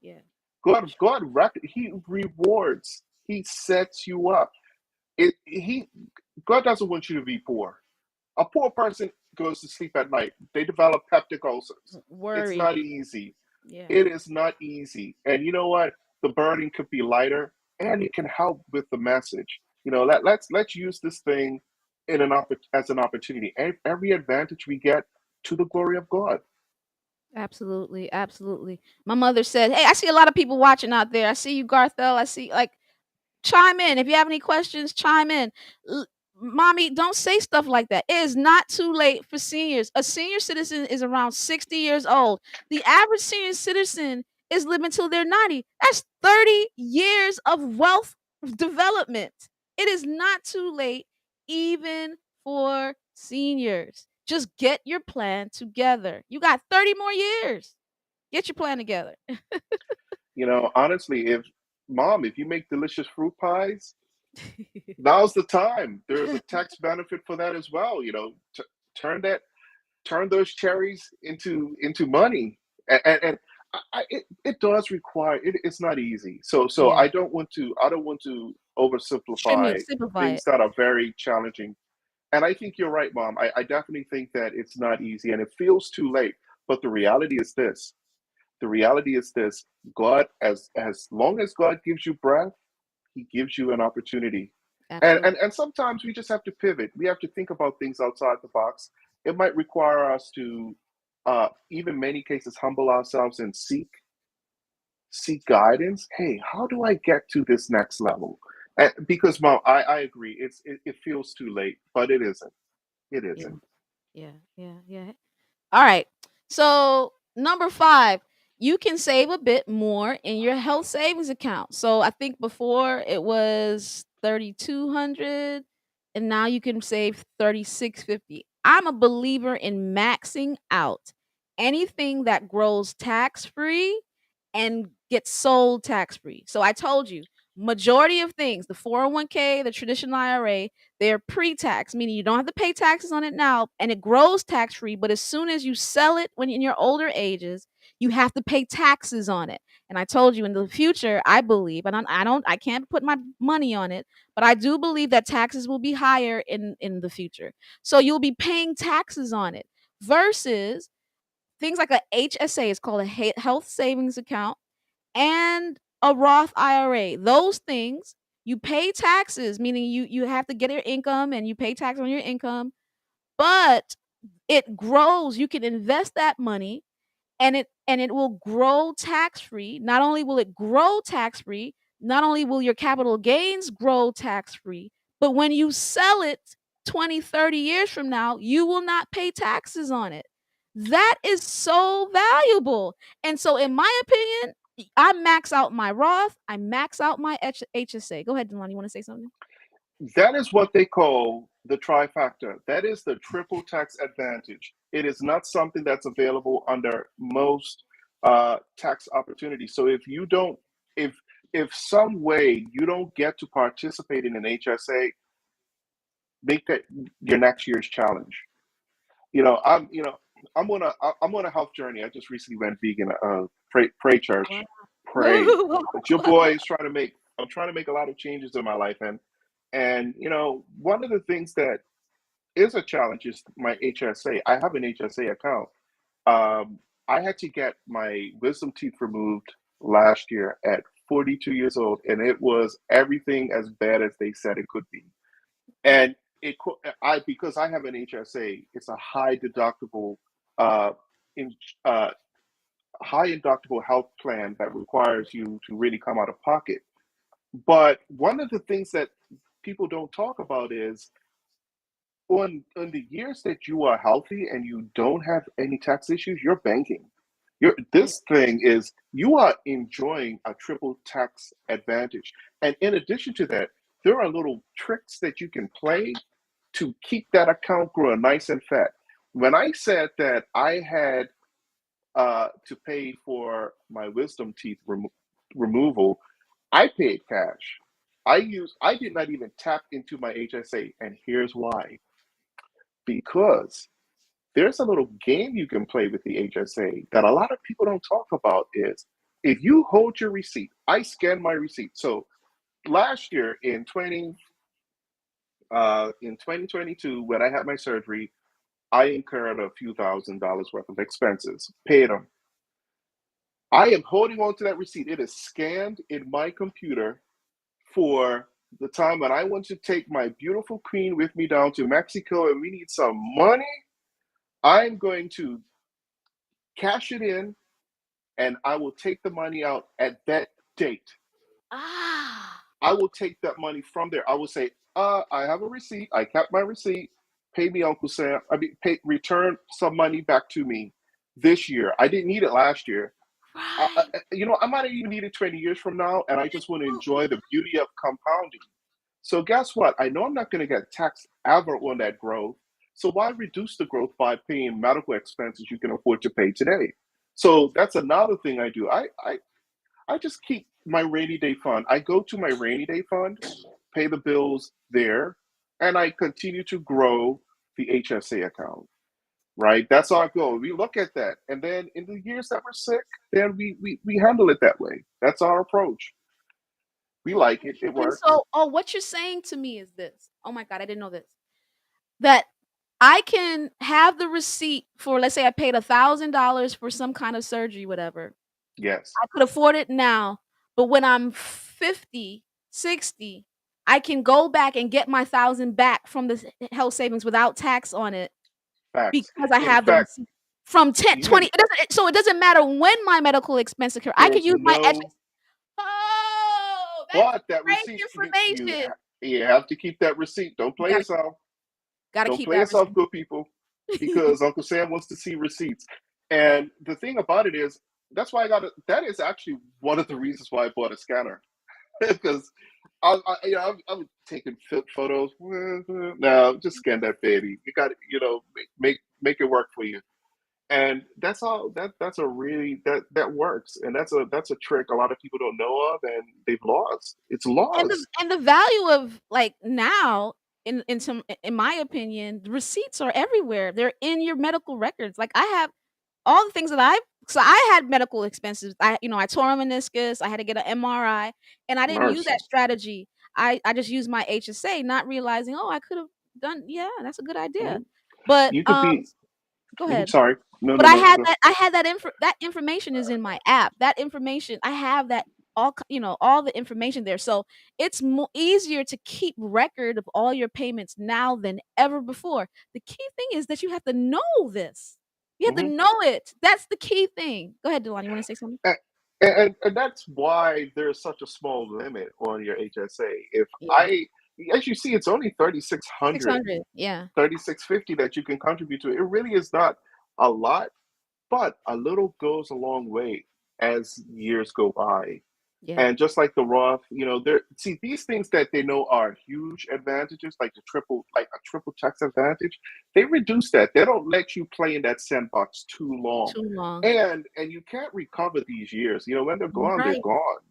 Yeah. He rewards. He sets you up. It he God doesn't want you to be poor. A poor person goes to sleep at night. They develop peptic ulcers. It's Worry. not easy. Yeah. It is not easy. And you know what? The burden could be lighter, and it can help with the message. Let's use this thing as an opportunity. Every advantage we get, to the glory of God. Absolutely. Absolutely. My mother said, "Hey, I see a lot of people watching out there. I see you, Garthel. I see like chime in. If you have any questions, chime in. L- Mommy, don't say stuff like that. It is not too late for seniors. A senior citizen is around 60 years old. The average senior citizen is living till they're 90. That's 30 years of wealth development. It is not too late, even for Seniors, just get your plan together. You got 30 more years. Get your plan together. Honestly, if you make delicious fruit pies, now's the time. There's a tax benefit for that as well. Turn that, turn those cherries into money, and it does require it. It's not easy. So Yeah. I don't want to oversimplify Simplify things it. that are very challenging. And I think you're right, Mom. I definitely think that it's not easy and it feels too late. But the reality is this. The reality is this. God, as long as God gives you breath, He gives you an opportunity. And, Absolutely. and and sometimes we just have to pivot. We have to think about things outside the box. It might require us to, even many cases, humble ourselves and seek guidance. Hey, how do I get to this next level? Because, Mom, I agree. It feels too late, but it isn't. It Yeah. isn't. Yeah. All right. So, number 5, you can save a bit more in your health savings account. So, I think before it was 3,200 and now you can save 3,650. I'm a believer in maxing out anything that grows tax free and gets sold tax free. So, I told you, majority of things, the 401k, the traditional IRA, they're pre-tax, meaning you don't have to pay taxes on it now and it grows tax free, but as soon as you sell it when in your older ages, you have to pay taxes on it. And I told you in the future, I believe, and I can't put my money on it, but I do believe that taxes will be higher in the future. So you'll be paying taxes on it versus things like a HSA is called a health savings account and a Roth IRA. Those things you pay taxes, meaning you have to get your income and you pay tax on your income, but it grows. You can invest that money and it will grow tax free. Not only will it grow tax free, not only will your capital gains grow tax free, but when you sell it 20, 30 years from now, you will not pay taxes on it. That is so valuable. And so in my opinion, I max out my Roth, I max out my HSA. Go ahead, Delon. You want to say something? That is what they call the trifecta. That is the triple tax advantage. It is not something that's available under most tax opportunities. So if if some way you don't get to participate in an HSA, make that your next year's challenge. You know, I'm you know I'm on a health journey. I just recently went vegan. Pray, Wow. church, pray. But your Wow. boy is trying to make. I'm trying to make a lot of changes in my life, and one of the things that is a challenge is my HSA. I have an HSA account. I had to get my wisdom teeth removed last year at 42 years old, and it was everything as bad as they said it could be. And I because I have an HSA, it's a uh, in, uh, high deductible health plan that requires you to really come out of pocket. But one of the things that people don't talk about is on the years that you are healthy and you don't have any tax issues, you're banking. Yeah. This thing is you are enjoying a triple tax advantage. And in addition to that, there are little tricks that you can play to keep that account growing nice and fat. When I said that I had to pay for my wisdom teeth removal, I paid cash. I did not even tap into my HSA, and here's why. Because there's a little game you can play with the HSA that a lot of people don't talk about is if you hold your receipt, I scan my receipt. So last year in 2022, when I had my surgery, I incurred a few $1,000s worth of expenses, paid them. I am holding on to that receipt. It is scanned in my computer for the time when I want to take my beautiful queen with me down to Mexico and we need some money. I'm going to cash it in and I will take the money out at that date. Ah. I will take that money from there. I will say, I have a receipt. I kept my receipt. Pay me, Uncle Sam. Return some money back to me this year. I didn't need it last year. Right. I might have even need it 20 years from now, and I just want to enjoy the beauty of compounding. So guess what? I know I'm not going to get taxed ever on that growth. So why reduce the growth by paying medical expenses you can afford to pay today? So that's another thing I do. I just keep my rainy day fund. I go to my rainy day fund, pay the bills there, and I continue to grow the HSA account. Right? That's our goal. We look at that. And then in the years that we're sick, then we handle it that way. That's our approach. We like it. It And works. so, what you're saying to me is this. Oh my God, I didn't know this. That I can have the receipt for, let's say I paid $1,000 for some kind of surgery, whatever. Yes. I could afford it now, but when I'm 50, 60, I can go back and get my 1,000 back from the health savings without tax on it Facts. because I In have the fact, receipt from 10, 20. even It doesn't matter when my medical expense occur. I could there's use my no extra. Oh, that's but that great receipt information. you have to keep that receipt. Don't play Gotta yourself. gotta Don't keep play that yourself, receipt. good people, because Uncle Sam wants to see receipts. And the thing about it is, that's why I got it. That is actually one of the reasons why I bought a scanner because I'm taking photos. No, just scan that baby. You got to, make it work for you. And that's all. That's a really that works, and that's a trick a lot of people don't know of, and they've lost. It's And the lost. and the value of, like, now, in my opinion, the receipts are everywhere. They're in your medical records. Like, I have all the things that I had medical expenses. I tore a meniscus, I had to get an MRI, and I didn't use Mercy. that strategy. I just used my HSA, not realizing, "Oh, I could've done." Yeah, that's a good idea. Mhm. But, You could be. go Mhm, ahead. sorry. No, But no, no. Go. I had that information is in my app. That information, I have that, all the information there. So, it's easier to keep record of all your payments now than ever before. The key thing is that you have to know this. You have to Mhm. know it. That's the key thing. Go ahead, Delon, you wanna say something? A- and that's why there's such a small limit on your HSA. If Yeah. as you see, it's only 3,600, 600, yeah, 3,650 that you can contribute to. It really is not a lot, but a little goes a long way as years go by. yeah. And just like the Roth, there see these things that they know are huge advantages, like a triple tax advantage. They reduce that. They don't let you play in that sandbox too long, Too long. and you can't recover these years. When they're Right, gone,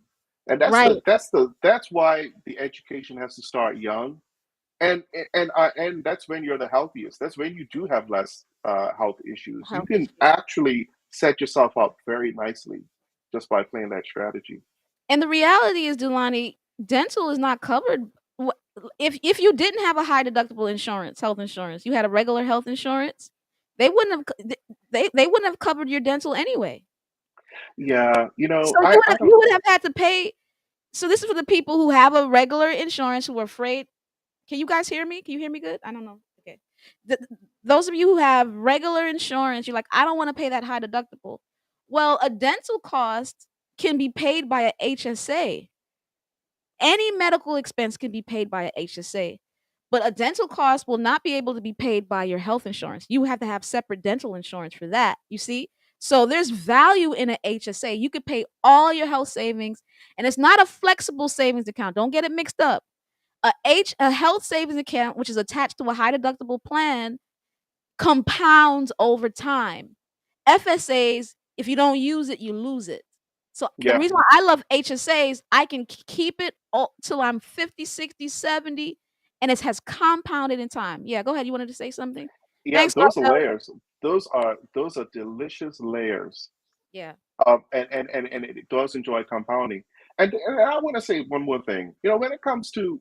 and that's right. that's why the education has to start young, and that's when you're the healthiest. That's when you do have less health issues. You Health can issues. actually set yourself up very nicely just by playing that strategy. And the reality is, Delani, dental is not covered. Wha If you didn't have a high deductible insurance, health insurance, you had a regular health insurance, they wouldn't have c they wouldn't have covered your dental anyway. Yeah, So I don't. you would have had to pay. So this is for the people who have a regular insurance who are afraid. Can you guys hear me? Can you hear me good? I don't know. Okay. Those of you who have regular insurance, you're like, "I don't wanna pay that high deductible." Well, a dental cost can be paid by a HSA. Any medical expense can be paid by a HSA, but a dental cost will not be able to be paid by your health insurance. You have to have separate dental insurance for that, you see? So there's value in a HSA. You could pay all your health savings, and it's not a flexible savings account. Don't get it mixed up. A health savings account, which is attached to a high deductible plan, compounds over time. FSAs, if you don't use it, you lose it. So the Yeah, reason why I love HSAs, I can keep it till I'm 50, 60, 70, and it has compounded in time. Yeah, go ahead. You wanted to say something? yeah, Thanks, those are Darnell. layers. Those are delicious layers. Yeah. And it does enjoy compounding. And I want to say one more thing. When it comes to,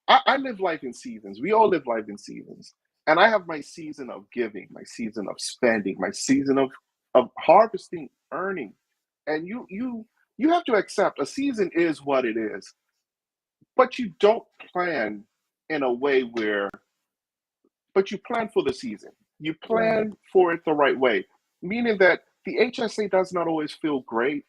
I live life in seasons. We all live life in seasons. And I have my season of giving, my season of spending, my season of harvesting, earning. And you have to accept a season is what it is, but you don't plan in a way where but you plan for the season. You Right. plan for it the right way, meaning that the HSA does not always feel great,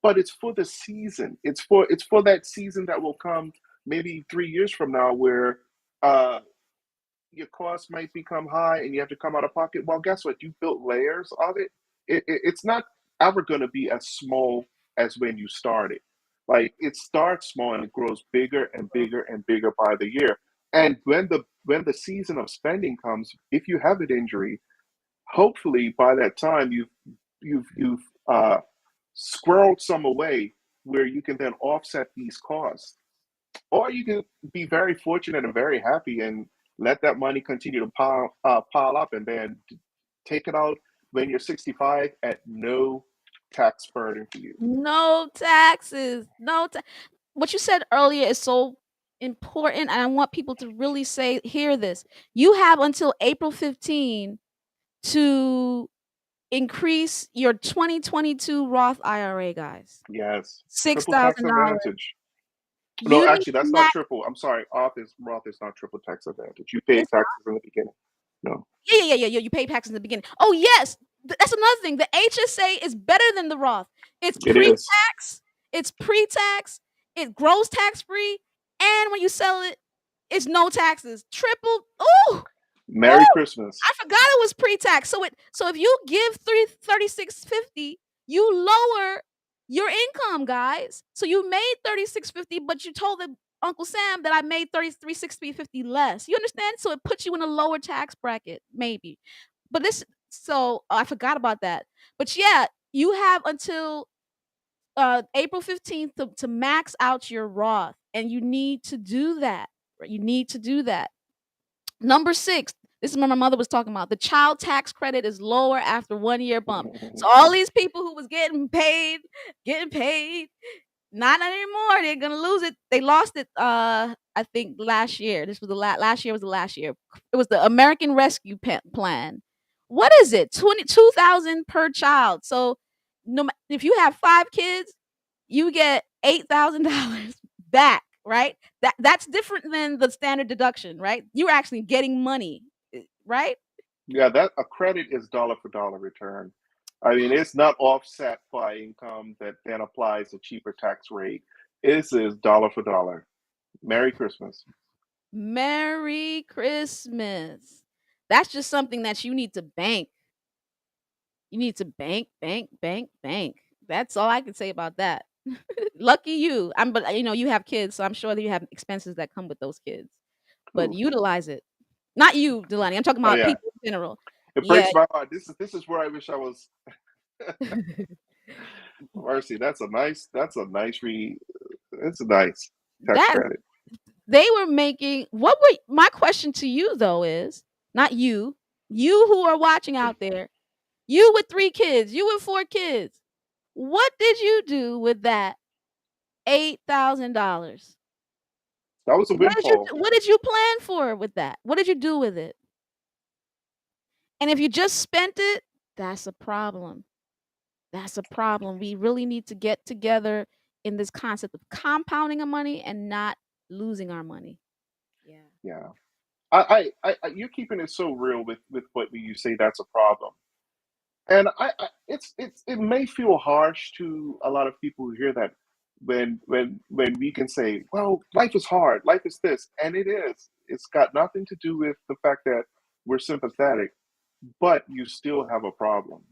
but it's for the season. It's for that season that will come maybe 3 years from now, where uh, your costs might become high and you have to come out of pocket. Well, guess what? You built layers of it. It's not ever going to be as small as when you started. Like it starts small and it grows bigger and bigger and bigger by the year. And when the season of spending comes, if you have an injury, hopefully by that time you've squirreled some away where you can then offset these costs. Or you can be very fortunate and very happy and let that money continue to pile up and then take it out when you're 65 at no tax burden for you. No taxes. What you said earlier is so important, and I want people to really hear this. You have until April 15 to increase your 2022 Roth IRA, guys. Yes, triple tax $6,000. advantage. No, You need actually, to that's not match triple. I'm sorry, Roth is not triple tax advantage. You pay it's taxes in the beginning. No, yeah. You pay taxes in the beginning. Oh, yes. That's another thing. The HSA is better than the Roth. It's it is. pre-tax, it's pre-tax, it grows tax-free, and when you sell it, it's no taxes. Triple. Ooh. Merry Ooh. Christmas. I forgot it was pre-tax. So if you give 3650, you lower your income, guys. So you made 3650, but you told Uncle Sam that I made 3360 less. You understand? So it puts you in a lower tax bracket, maybe. But I forgot about that. But yeah, you have until April 15th to max out your Roth, and you need to do that. Right? You need to do that. Number 6, this is what my mother was talking about. The child tax credit is lower after 1 year bump. So all these people who was getting paid, not anymore. They're gonna lose it. They lost it. I think last year. This was last year was the last year. It was the American Rescue Plan. What is it? 22,000 per child. So if you have 5 kids, you get $8,000 back. Right? That's different than the standard deduction. Right? You're actually getting money. Right? Yeah, that a credit is dollar for dollar return. I mean, it's not offset by income that then applies a cheaper tax rate. This is dollar for dollar. Merry Christmas. Merry Christmas. That's just something that you need to bank. You need to bank, bank, bank, bank. That's all I can say about that. Lucky you. But you have kids, so I'm sure that you have expenses that come with those kids. But Ooh. utilize it. Not you, Delaney. I'm talking Oh about yeah, people in general. it Yeah. breaks my heart. This is where I wish I was. Mercy, that's a nice read. It's a nice tax that credit. they were making my question to you though is not you who are watching out there, you with 3 kids, you with 4 kids, what did you do with that $8,000? That was a windfall. What did you plan for with that? What did you do with it? And if you just spent it, that's a problem. That's a problem. We really need to get together in this concept of compounding our money and not losing our money. Yeah. Yeah, you're keeping it so real with what you say. That's a problem. And it may feel harsh to a lot of people who hear that when we can say, well, life is hard, life is this, and it is. It's got nothing to do with the fact that we're sympathetic, but you still have a problem.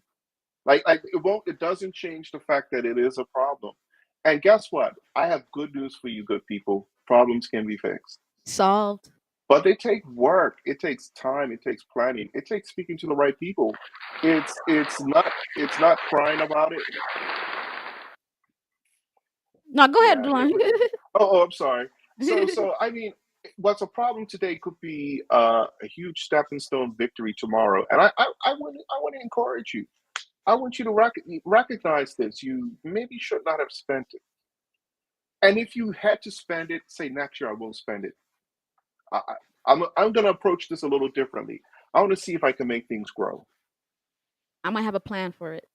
Like it doesn't change the fact that it is a problem. And guess what? I have good news for you, good people. Problems can be fixed. Solved. But they take work. It takes time. It takes planning. It takes speaking to the right people. It's not crying about it. No, go ahead, Yeah. Delaney. I'm sorry. So I mean, what's a problem today could be a huge stepping stone victory tomorrow. And I want to encourage you. I want you to recognize this. You maybe should not have spent it. And if you had to spend it, say next year I won't spend it. I, I'm going to approach this a little differently. I want to see if I can make things grow. I might have a plan for it.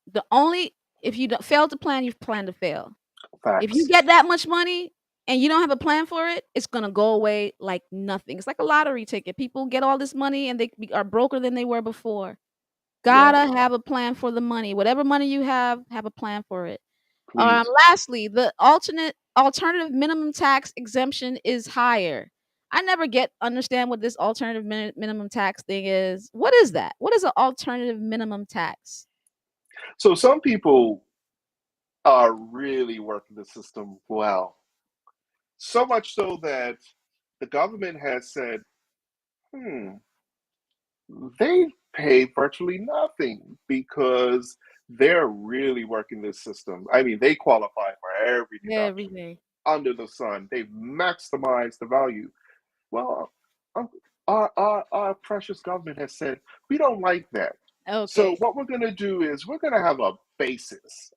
If you fail to plan, you've planned to fail. If you Facts. get that much money and you don't have a plan for it, it's gonna go away like nothing. It's like a lottery ticket. People get all this money and are broker than they were before. Yeah, Gotta have a plan for the money. Whatever money you have a plan for it. please. Lastly, the alternative minimum tax exemption is higher. I never understand what this alternative minimum tax thing is. What is that? What is an alternative minimum tax? So some people are really working the system well. So much so that the government has said, hmm, they pay virtually nothing because they're really working this system. I mean, they qualify for every deduction Everything. under the sun. They've maximized the value. Well, um, our precious government has said, we don't like that. So Okay. what we're going to do is we're going to have a basis.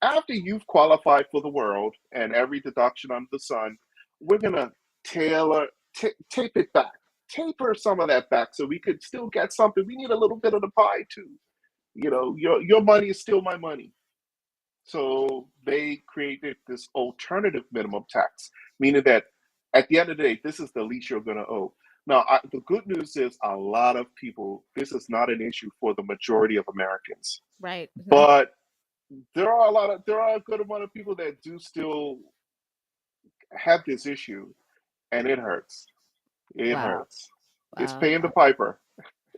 After you've qualified for the world and every deduction under the sun, we're going to tailor, tape it back, taper some of that back so we could still get something. We need a little bit of the pie too. Your money is still my money. So they created this alternative minimum tax, meaning that at the end of the day, this is the least you're going to owe. Now, the good news is a lot of people, this is not an issue for the majority of Americans, Right. It's not. but there are a good amount of people that do still have this issue, and it hurts. It Wow. hurts. It's Wow. paying the piper.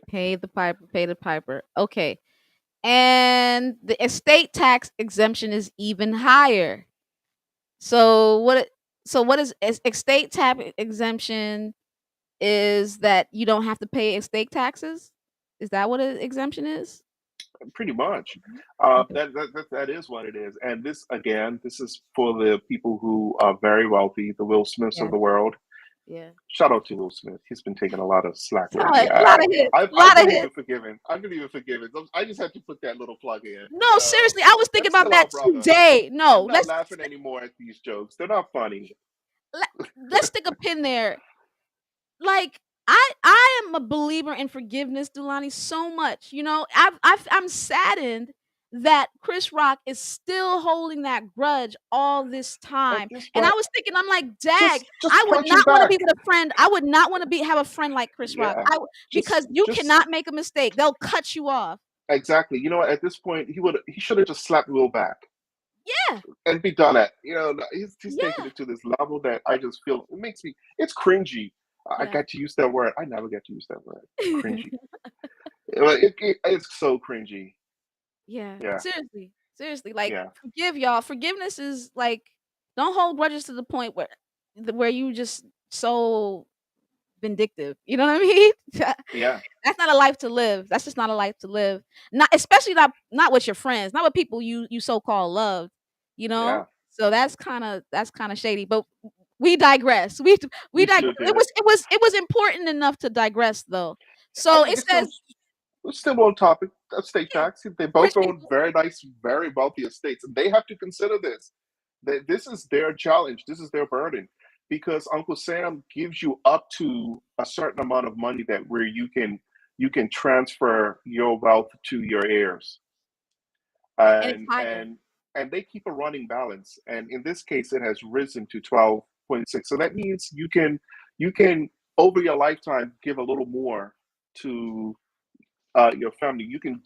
Pay the piper. Pay the piper. Okay. And the estate tax exemption is even higher. So what is estate tax exemption is that you don't have to pay estate taxes? Is that what an exemption is? Pretty much. Mhm. Okay. That is what it is. And this, again, this is for the people who are very wealthy, the Will Smiths of Yeah. the world. Yeah. Shout out to Will Smith. He's been taking a lot of slack A lately. lot of hits. A I lot of can hits. even forgive him. I can even forgive him. I just had to put that little plug in. No, seriously, I was thinking That's about still our that brother. today. No, I'm not laughing anymore at these jokes. They're not funny. let's stick a pin there. Like I am a believer in forgiveness, Dulani, so much. You know, I'm saddened that Chris Rock is still holding that grudge all this At time. this And I point, was thinking, I'm like, dag, just I would punch him not want to back. be with a friend. I would not want to have a friend like Chris Rock. Yeah. Because Just you just cannot make a mistake. They'll cut you off. exactly. You know what? At this point, he should have just slapped Will back Yeah. and be done at. He's taking Yeah. it to this level that I just feel it's cringy. I Yeah. got to use that word. I never get to use that word. Cringy. It's so cringy. Yeah. Yeah, Seriously. Seriously. Like yeah, forgive y'all. Forgiveness is like don't hold grudges to the point where you just so vindictive. You know what I mean? yeah, That's not a life to live. That's just not a life to live. Not especially not with your friends, not with people you so-called love, you know? yeah. So that's kind of shady. But we digress. We We digress. sure It did. was important enough to digress though. I So mean, it it's says still on topic of state yeah, tax. They both rich own people. very nice, very wealthy estates, and they have to consider this. That this is their challenge. This is their burden, because Uncle Sam gives you up to a certain amount of money that where you can transfer your wealth to your heirs, And it's and higher. and and they keep a running balance. And in this case, it has risen to 12.6. So that means you can over your lifetime give a little more to your family. You can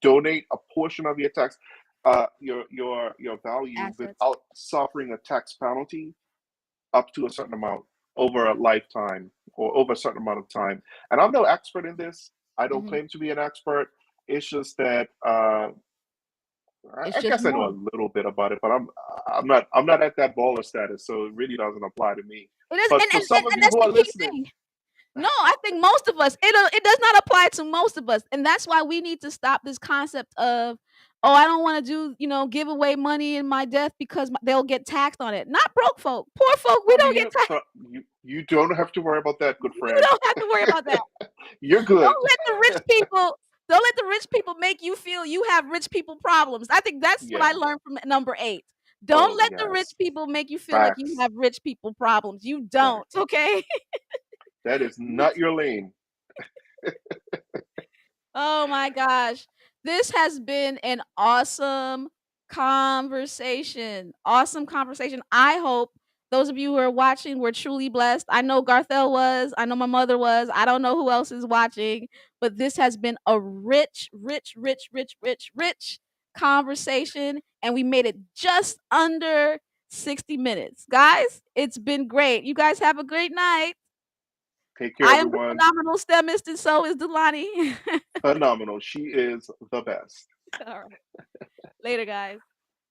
donate a portion of your tax, your value Assets. without suffering a tax penalty up to a certain amount over a lifetime or over a certain amount of time. And I'm no expert in this. I don't Mhm. claim to be an expert. It's just that It's I just guess I know more. a little bit about it, but I'm not at that baller status, so it really doesn't apply to me. It is, But for some of and you that's who the are key listening, thing. No, I think most of us it does not apply to most of us, and that's why we need to stop this concept of, oh, I don't want to give away money in my death because they'll get taxed on it. Not broke folk, poor folk. We I don't mean, get taxed. you don't have to worry about that, good You friend. don't have to worry about that. You're good. Don't let the rich people. Don't let the rich people make you feel you have rich people problems. I think that's what I Yeah. learned from number 8. Don't Oh let the rich yes. people make you feel like you Facts. have rich people problems. You don't, Facts. okay? That is not your lane. Oh my gosh. This has been an awesome conversation. Awesome conversation. I hope those of you who are watching were truly blessed. I know Garthel was. I know my mother was. I don't know who else is watching, but this has been a rich, rich, rich, rich, rich, rich conversation. And we made it just under 60 minutes. Guys, it's been great. You guys have a great night. Take care, I am the everyone. phenomenal STEMist, and so is Delani. Phenomenal. She is the best. All right. Later, guys.